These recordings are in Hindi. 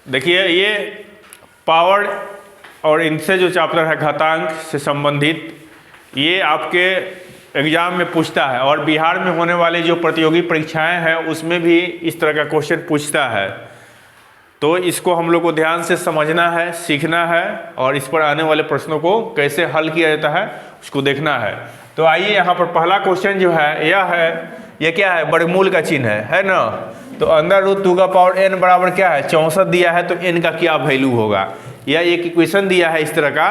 देखिए ये पावर और इनसे जो चैप्टर है घातांक से संबंधित, ये आपके एग्जाम में पूछता है और बिहार में होने वाली जो प्रतियोगी परीक्षाएं हैं उसमें भी इस तरह का क्वेश्चन पूछता है। तो इसको हम लोग को ध्यान से समझना है, सीखना है और इस पर आने वाले प्रश्नों को कैसे हल किया जाता है उसको देखना है। तो आइए यहाँ पर पहला क्वेश्चन जो है यह है, ये क्या है, वर्गमूल का चिन्ह है ना। तो अंडर रूट 2 का पावर n बराबर क्या है, 64 दिया है, तो n का क्या वैल्यू होगा। यह एक इक्वेशन दिया है इस तरह का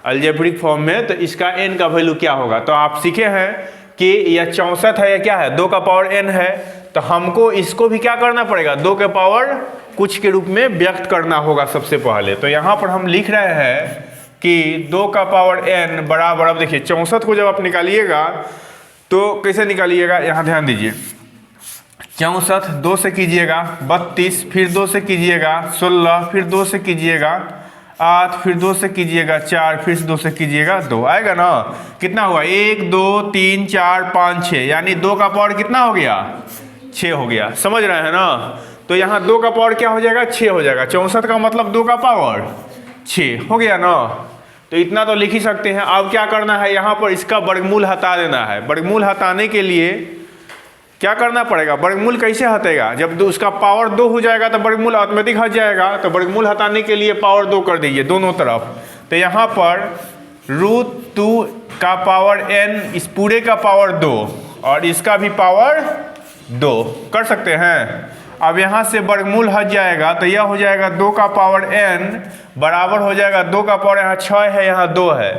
अलजेब्रिक फॉर्म में, तो इसका n का वैल्यू क्या होगा। तो आप सीखे हैं कि यह 64 है, या क्या है, 2 का पावर n है, तो हमको इसको भी क्या करना पड़ेगा, 2 के पावर कुछ के रूप में व्यक्त करना होगा सबसे पहले। तो यहाँ पर हम लिख रहे हैं कि 2 का पावर n बराबर, अब देखिए 64 को जब आप निकालिएगा तो कैसे निकालिएगा, यहाँ ध्यान दीजिए। 64 2 से कीजिएगा 32, फिर 2 से कीजिएगा 16, फिर 2 से कीजिएगा 8, फिर 2 से कीजिएगा 4, फिर 2 से कीजिएगा 2, आएगा ना। कितना हुआ, 1 2 3 4 5 6, यानी 2 का पावर कितना हो गया, 6 हो गया। समझ रहे हैं ना। तो यहाँ 2 का पावर क्या हो जाएगा, 6 हो जाएगा। 64 का मतलब 2 का पावर 6 हो गया ना। तो इतना तो लिख ही सकते हैं। अब क्या करना है, यहाँ पर इसका वर्गमूल हटा देना है। वर्गमूल हटाने के लिए क्या करना पड़ेगा, वर्गमूल कैसे हटेगा, जब उसका पावर 2 हो जाएगा तो वर्गमूल ऑटोमेटिक हट जाएगा। तो वर्गमूल हटाने के लिए पावर 2 कर दीजिए दोनों तरफ। तो यहाँ पर √2 का पावर n, इस पूरे का पावर 2 और इसका भी पावर 2 कर सकते हैं। अब यहाँ से वर्गमूल हट जाएगा तो यह हो जाएगा 2 का पावर n बराबर हो जाएगा 2 का पावर, यहाँ 6 है यहाँ 2 है,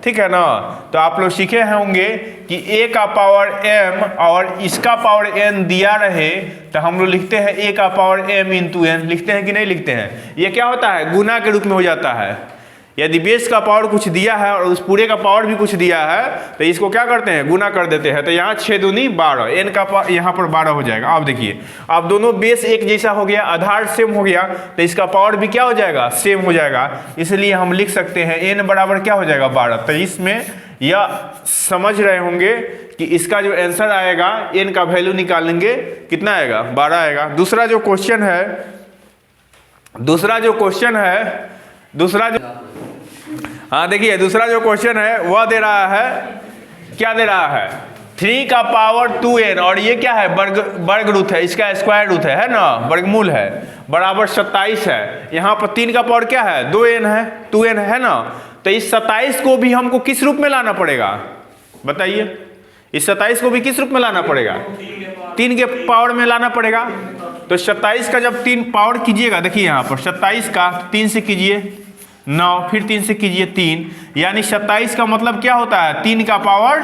ठीक है ना। तो आप लोग सीखे होंगे कि a का पावर m और इसका पावर n दिया रहे तो हम लोग लिखते हैं a का पावर m इंटू n, लिखते हैं कि नहीं लिखते हैं। ये क्या होता है, गुना के रूप में हो जाता है। यदि बेस का पावर कुछ दिया है और उस पूरे का पावर भी कुछ दिया है तो इसको क्या करते हैं, गुना कर देते हैं। तो यहाँ 6 दूनी 12, n का पावर यहाँ पर 12 हो जाएगा। अब देखिए, अब दोनों बेस एक जैसा हो गया, आधार सेम हो गया, तो इसका पावर भी क्या हो जाएगा, सेम हो जाएगा। इसलिए हम लिख सकते हैं n बराबर क्या हो जाएगा, 12। तो इसमें यह समझ रहे होंगे कि इसका जो आंसर आएगा, n का वैल्यू निकालेंगे कितना आएगा, 12 आएगा। दूसरा जो क्वेश्चन है, हाँ देखिए दूसरा जो क्वेश्चन है वह दे रहा है, क्या दे रहा है, 3 का पावर 2n और ये क्या है, वर्ग रूट है, इसका स्क्वायर रूट है ना, वर्गमूल है, बराबर 27 है। यहाँ पर 3 का पावर क्या है, 2n है, 2n है ना। तो इस 27 को भी हमको किस रूप में लाना पड़ेगा, बताइए। इस 27 को भी किस रूप में लाना पड़ेगा, 3 के पावर में लाना पड़ेगा। तो 27 का जब 3 पावर कीजिएगा, देखिए यहाँ पर 27 का 3 से कीजिए 9, फिर 3 से कीजिए 3, यानी 27 का मतलब क्या होता है, 3 का पावर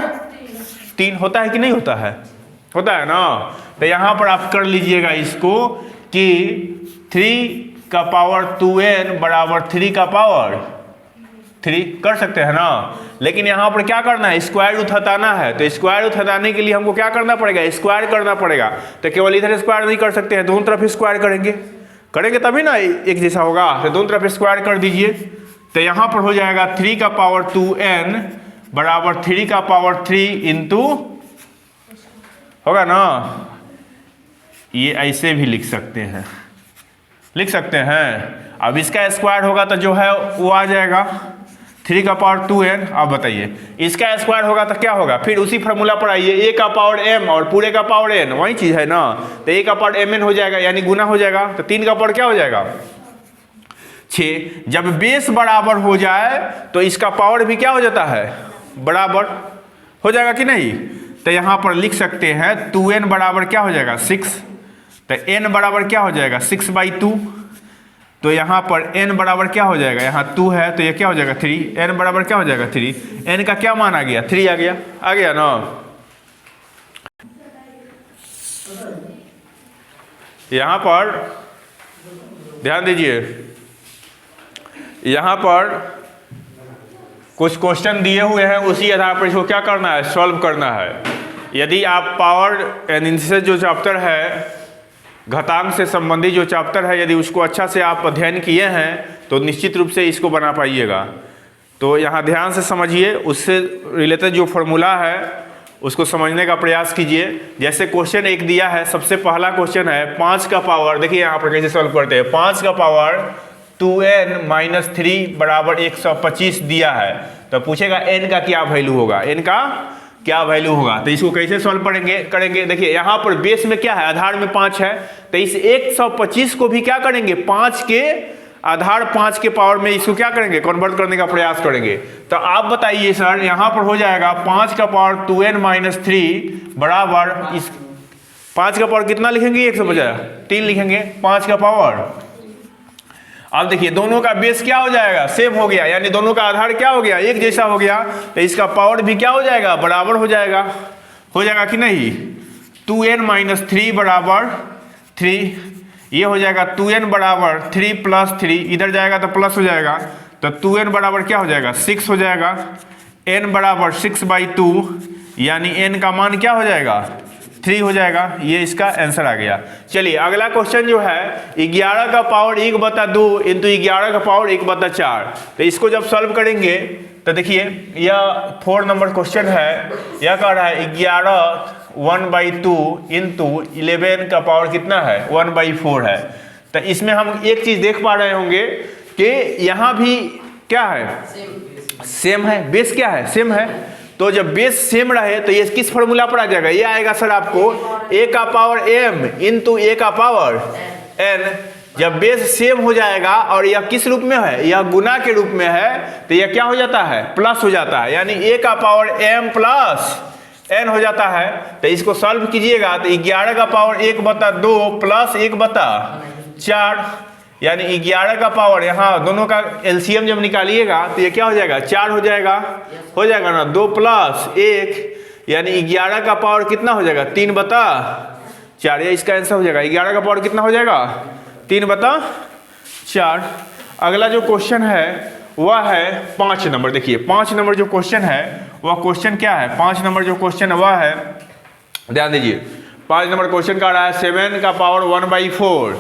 3 होता है कि नहीं होता है, होता है ना। तो यहाँ पर आप कर लीजिएगा इसको कि 3 का पावर 2n बराबर 3 का पावर 3 कर सकते हैं ना। लेकिन यहाँ पर क्या करना है, स्क्वायर रूट हटाना है। तो स्क्वायर रूट हटाने के लिए हमको क्या करना पड़ेगा, स्क्वायर करना पड़ेगा। तो केवल इधर स्क्वायर नहीं कर सकते हैं, दोनों तरफ स्क्वायर करेंगे तभी ना एक जैसा होगा। तो दोनों तरफ स्क्वायर कर दीजिए। तो यहाँ पर हो जाएगा 3 का पावर 2n बराबर 3 का पावर 3 इंटू, होगा ना। ये ऐसे भी लिख सकते हैं, अब इसका स्क्वायर होगा तो जो है वो आ जाएगा 3 का पावर 2n। अब बताइए इसका स्क्वायर होगा तो क्या होगा, फिर उसी फार्मूला पर आइए, a का पावर m और पूरे का पावर n, वही चीज है ना। तो a का पावर mn हो जाएगा, यानी गुना हो जाएगा। तो 3 का पावर क्या हो जाएगा, 6। जब बेस बराबर हो जाए तो इसका पावर भी क्या हो जाता है, बराबर हो जाएगा कि नहीं। तो यहाँ पर लिख सकते हैं 2n बराबर क्या हो जाएगा, 6। तो n बराबर क्या हो जाएगा, 6/2। तो यहाँ पर n बराबर क्या हो जाएगा, यहाँ 2 है तो ये क्या हो जाएगा 3, n बराबर क्या हो जाएगा 3, n का क्या मान आ गया, 3 आ गया ना। यहाँ पर ध्यान दीजिए, यहाँ पर कुछ क्वेश्चन दिए हुए हैं, उसी आधार पर इसको क्या करना है, सॉल्व करना है। यदि आप पावर एंड इनसे जो चैप्टर है, घातांक से संबंधित जो चैप्टर है, यदि उसको अच्छा से आप अध्ययन किए हैं तो निश्चित रूप से इसको बना पाइएगा। तो यहाँ ध्यान से समझिए, उससे रिलेटेड जो फॉर्मूला है उसको समझने का प्रयास कीजिए। जैसे क्वेश्चन एक दिया है, सबसे पहला क्वेश्चन है 5 का पावर, देखिए यहाँ पर कैसे सॉल्व करते हैं। 5 का पावर 2n-3 बराबर 125 दिया है, तो पूछेगा n का क्या वैल्यू होगा, n का क्या वैल्यू होगा। तो इसको कैसे सॉल्व करेंगे देखिए यहाँ पर बेस में क्या है, आधार में 5 है, तो इस 125 को भी क्या करेंगे, 5 के आधार 5 के पावर में इसको क्या करेंगे, कन्वर्ट करने का प्रयास करेंगे। तो आप बताइए सर, यहाँ पर हो जाएगा 5 का पावर 2n-3 बराबर इस 5 का पावर कितना लिखेंगे, 150 3 लिखेंगे 5 का पावर। अब देखिए दोनों का बेस क्या हो जाएगा, सेम हो गया, यानी दोनों का आधार क्या हो गया, एक जैसा हो गया, तो इसका पावर भी क्या हो जाएगा, बराबर हो जाएगा कि नहीं। 2n-3 बराबर 3, ये हो जाएगा 2n बराबर 3 + 3, इधर जाएगा तो प्लस हो जाएगा, तो 2n बराबर क्या हो जाएगा, 6 हो जाएगा। n बराबर 6/2, यानी n का मान क्या हो जाएगा, 3 हो जाएगा। ये इसका आंसर आ गया। चलिए अगला क्वेश्चन जो है 11 का पावर 1/2 इंटू 11 का पावर 1/4, तो इसको जब सॉल्व करेंगे तो देखिए यह 4 नंबर क्वेश्चन है। यह कह रहा है 11 1/2 इंटू 11 का पावर कितना है, 1/4 है। तो इसमें हम एक चीज देख पा रहे होंगे कि यहाँ भी क्या है, सेम है, बेस क्या है, सेम है। तो जब बेस सेम रहे तो ये किस फॉर्मूला पर आ जाएगा, ये आएगा सर आपको a का पावर m इंटू a का पावर n। जब बेस सेम हो जाएगा और यह किस रूप में है, यह गुना के रूप में है, तो यह क्या हो जाता है, प्लस हो जाता है, यानी a का पावर m प्लस n हो जाता है। तो इसको सॉल्व कीजिएगा तो 11 का पावर 1/2 प्लस 1/4, यानी 11 का पावर, यहाँ दोनों का एलसीएम जब निकालिएगा तो ये क्या हो जाएगा, 4 हो जाएगा ना, 2 + 1, यानी 11 का पावर कितना हो जाएगा, 3/4। ये इसका आंसर हो जाएगा, 11 का पावर कितना हो जाएगा, 3/4। अगला जो क्वेश्चन है वह है 5 नंबर। देखिए 5 नंबर जो क्वेश्चन है वह क्वेश्चन क्या है, 5 नंबर जो क्वेश्चन है वह है, ध्यान दीजिए 5 नंबर क्वेश्चन का रहा है 7 का पावर 1/4,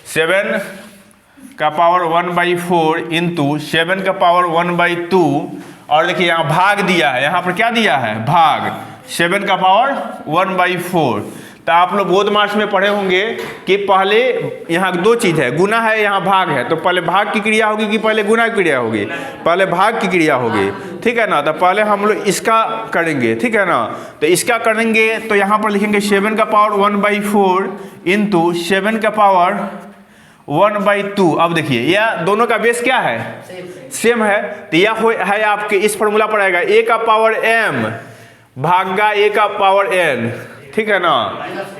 7 का पावर 1/4 इंटू 7 का पावर 1/2, और देखिए यहाँ भाग दिया है, यहाँ पर क्या दिया है, भाग 7 का पावर 1/4। तो आप लोग बोध मार्क्स में पढ़े होंगे कि पहले यहाँ 2 चीज़ है, गुना है, यहाँ भाग है, तो पहले भाग की क्रिया होगी कि पहले गुना की क्रिया होगी, पहले भाग की क्रिया होगी, ठीक है ना। तो पहले हम लोग इसका करेंगे, ठीक है ना। तो इसका करेंगे तो यहाँ पर लिखेंगे 7 का पावर 1/4 इंटू 7 का पावर 1/2। अब देखिए यह दोनों का बेस क्या है, सेम है, तो यह है आपके इस फॉर्मूला पर आएगा a का पावर m भागा a का पावर n, ठीक है ना।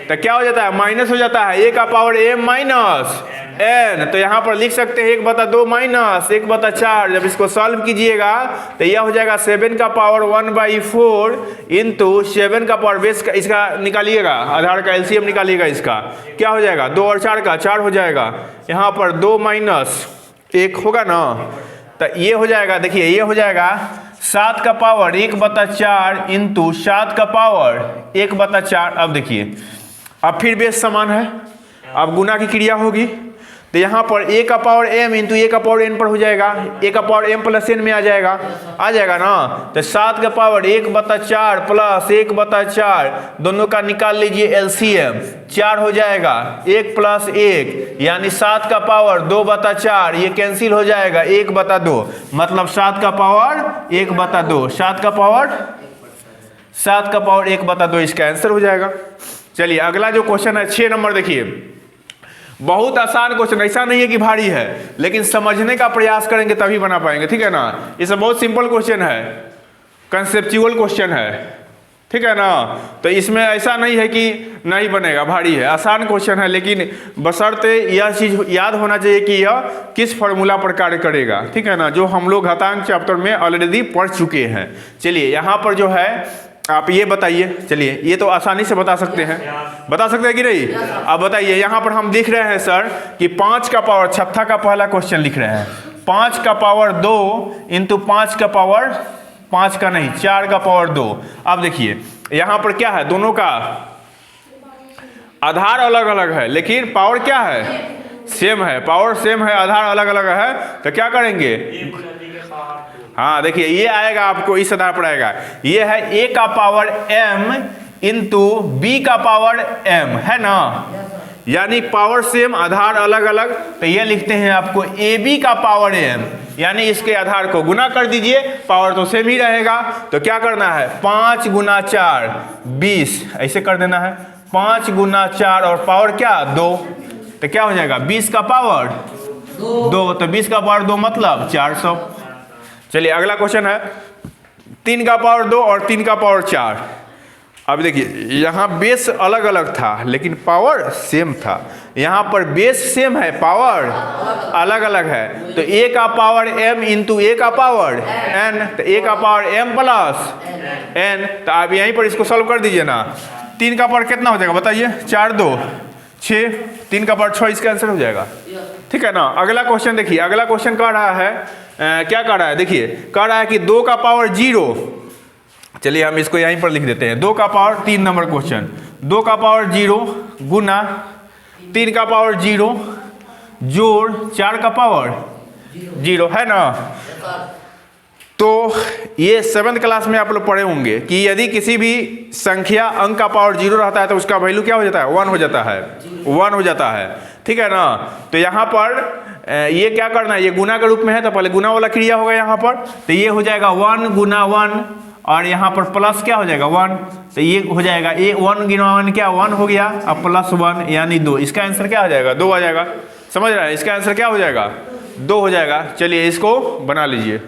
तो क्या हो जाता है, माइनस हो जाता है, a का पावर m माइनस n, तो यहाँ पर लिख सकते हैं 1/2 माइनस 1/4। जब इसको सॉल्व कीजिएगा तो यह हो जाएगा 7 का पावर 1/4 इंटू 7 का पावर बेस का, इसका निकालिएगा, आधार का एलसीएम निकालिएगा, इसका क्या हो जाएगा, 2 और 4 का 4 हो जाएगा, यहाँ पर 2 माइनस 1 होगा ना। तो ये हो जाएगा, देखिए ये हो जाएगा 7 का पावर 1/4 इंटू 7 का पावर 1/4। अब देखिए अब फिर बेस समान है, अब गुना की क्रिया होगी, तो यहाँ पर a का पावर m इंटू a का पावर n पर हो जाएगा, a का पावर m प्लस n में आ जाएगा ना। तो 7 का पावर 1/4 प्लस 1/4, दोनों का निकाल लीजिए एलसीएम, 4 हो जाएगा, 1 + 1 यानी 7 का पावर 2/4, ये कैंसिल हो जाएगा 1/2, मतलब 7 का पावर 1/2, 7 का पावर 1/2 इसका आंसर हो जाएगा। चलिए अगला जो क्वेश्चन है 6 नंबर, देखिए बहुत आसान क्वेश्चन, ऐसा नहीं है कि भारी है, लेकिन समझने का प्रयास करेंगे तभी बना पाएंगे, ठीक है ना। ये सब बहुत सिंपल क्वेश्चन है, कंसेप्चुअल क्वेश्चन है, ठीक है ना। तो इसमें ऐसा नहीं है कि नहीं बनेगा, भारी है, आसान क्वेश्चन है, लेकिन बशर्ते यह चीज़ याद होना चाहिए कि यह किस फॉर्मूला पर कार्य करेगा, ठीक है ना, जो हम लोग घातांक चैप्टर में ऑलरेडी पढ़ चुके हैं। चलिए यहाँ पर जो है आप ये बताइए, चलिए ये तो आसानी से बता सकते हैं कि नहीं। अब बताइए यहाँ पर हम लिख रहे हैं सर कि 5 का पावर, छठा का पहला क्वेश्चन लिख रहे हैं, 5 का पावर 2 इंटू 5 का पावर 5 का नहीं 4 का पावर 2। अब देखिए यहाँ पर क्या है, दोनों का आधार अलग अलग है लेकिन पावर क्या है, सेम है, पावर सेम है, आधार अलग अलग है। तो क्या करेंगे, हाँ देखिए ये आएगा आपको इस आधार पर आएगा, ये है a का पावर m इंटू b का पावर m, है ना। यानी पावर सेम आधार अलग अलग, तो ये लिखते हैं आपको ab का पावर m, यानी इसके आधार को गुना कर दीजिए, पावर तो सेम ही रहेगा। तो क्या करना है 5 गुना 4 20, ऐसे कर देना है 5 गुना 4 और पावर क्या 2, तो क्या हो जाएगा 20 का पावर 2, तो 20 का पावर 2 मतलब 400। चलिए अगला क्वेश्चन है 3 का पावर 2 और 3 का पावर 4। अब देखिए यहाँ बेस अलग अलग था लेकिन पावर सेम था, यहाँ पर बेस सेम है पावर अलग अलग है। तो a का पावर m इंटू a का पावर n, तो a का पावर m प्लस n, तो आप यहीं पर इसको सॉल्व कर दीजिए ना। 3 का पावर कितना हो जाएगा बताइए, 4 2 6, 3 का पावर 6, इसका आंसर हो जाएगा, ठीक है ना। अगला क्वेश्चन देखिए, अगला क्वेश्चन कह रहा है क्या कह रहा है, देखिए कह रहा है कि 2 का पावर 0, चलिए हम इसको यहीं पर लिख देते हैं। 2 का पावर 3 नंबर क्वेश्चन, 2 का पावर 0 गुना 3 का पावर 0 जोड़ 4 का पावर 0, है ना। तो ये 7th क्लास में आप लोग पढ़े होंगे कि यदि किसी भी संख्या अंक का पावर 0 रहता है तो उसका वैल्यू क्या हो जाता है 1 हो जाता है, 1 हो जाता है, ठीक है ना। तो यहाँ पर ये क्या करना है, ये गुना के रूप में है तो पहले गुना वाला क्रिया होगा यहाँ पर, तो ये हो जाएगा 1 गुना 1 और यहाँ पर प्लस क्या हो जाएगा 1, तो ये हो जाएगा 1 गुना 1 क्या 1 हो गया, अब प्लस 1 यानी 2, इसका आंसर क्या हो जाएगा 2 आ जाएगा, समझ रहे हैं, इसका आंसर क्या हो जाएगा 2 हो जाएगा। चलिए इसको बना लीजिए।